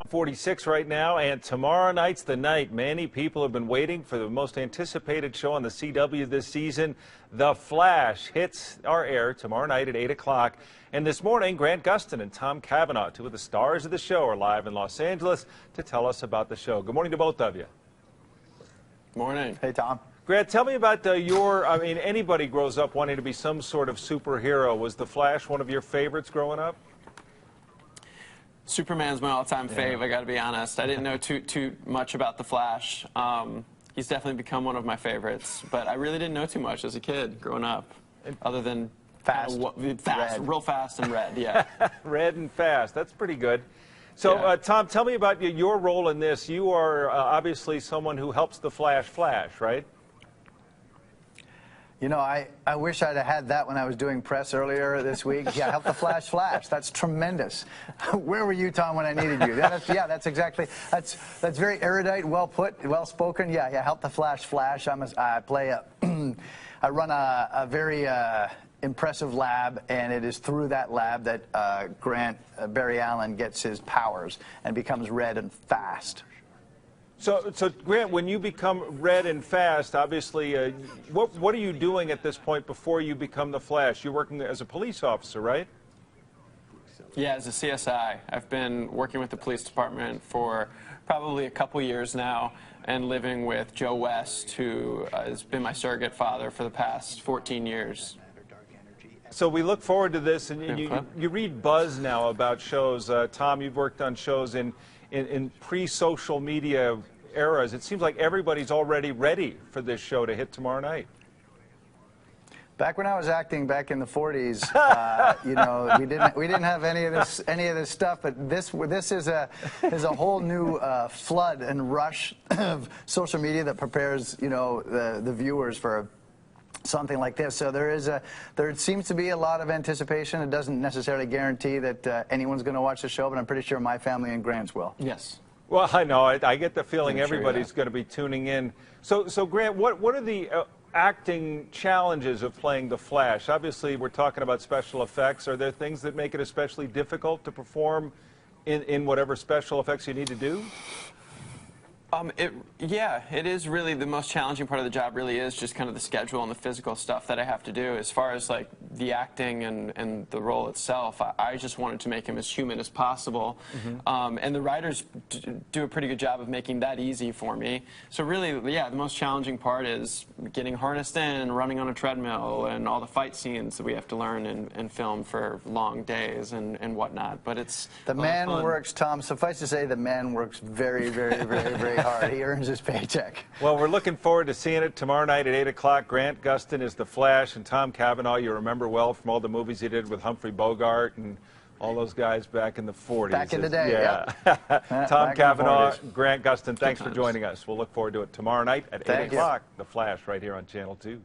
46 right now, and tomorrow night's the night. Many people have been waiting for the most anticipated show on the CW this season. The Flash hits our air tomorrow night at 8 o'clock. And this morning, Grant Gustin and Tom Cavanagh, two of the stars of the show, are live in Los Angeles to tell us about the show. Good morning to both of you. Good morning. Hey, Tom. Grant, tell me about anybody grows up wanting to be some sort of superhero. Was The Flash one of your favorites growing up? Superman's my all-time fave, I got to be honest. I didn't know too much about The Flash. He's definitely become one of my favorites, but I really didn't know too much as a kid growing up, other than fast, real fast and red, yeah. Red and fast, that's pretty good. So, Yeah. Tom, tell me about your role in this. You are obviously someone who helps the Flash, right? You know, I wish I'd have had that when I was doing press earlier this week. Yeah, help the Flash. That's tremendous. Where were you, Tom, when I needed you? That's exactly, that's very erudite, well put, well spoken. Yeah, help the Flash. I run a very impressive lab, and it is through that lab that Barry Allen gets his powers and becomes red and fast. So, Grant, when you become red and fast, obviously, what are you doing at this point before you become the Flash? You're working as a police officer, right? Yeah, as a CSI. I've been working with the police department for probably a couple years now and living with Joe West, who has been my surrogate father for the past 14 years. So we look forward to this, and you read buzz now about shows. Tom, you've worked on shows in pre-social media eras. It seems like everybody's already ready for this show to hit tomorrow night. Back when I was acting back in the 40s, you know, we didn't have any of this stuff. But this is a whole new flood and rush of social media that prepares, you know, the viewers for something like this. So there seems to be a lot of anticipation. It doesn't necessarily guarantee that anyone's going to watch the show, but I'm pretty sure my family and Grant's will. Yes. Well, I know. I get the feeling everybody's sure, yeah. going to be tuning in. So Grant, what are the acting challenges of playing the Flash? Obviously, we're talking about special effects. Are there things that make it especially difficult to perform in whatever special effects you need to do? Yeah, it is really the most challenging part of the job. Really is just kind of the schedule and the physical stuff that I have to do. As far as like the acting and the role itself, I just wanted to make him as human as possible. Mm-hmm. And the writers do a pretty good job of making that easy for me. So really, yeah, the most challenging part is getting harnessed in, running on a treadmill, and all the fight scenes that we have to learn and film for long days and whatnot. But it's the man works, Tom. Suffice to say, the man works very, very, very, very hard. He earns his paycheck. Well, we're looking forward to seeing it tomorrow night at 8 o'clock. Grant Gustin is the Flash, and Tom Cavanagh, you remember well from all the movies he did with Humphrey Bogart and all those guys back in the 40s. Back in the day, yeah. Tom Cavanagh, Grant Gustin, thanks for joining us. We'll look forward to it tomorrow night at 8 o'clock. The Flash right here on Channel 2.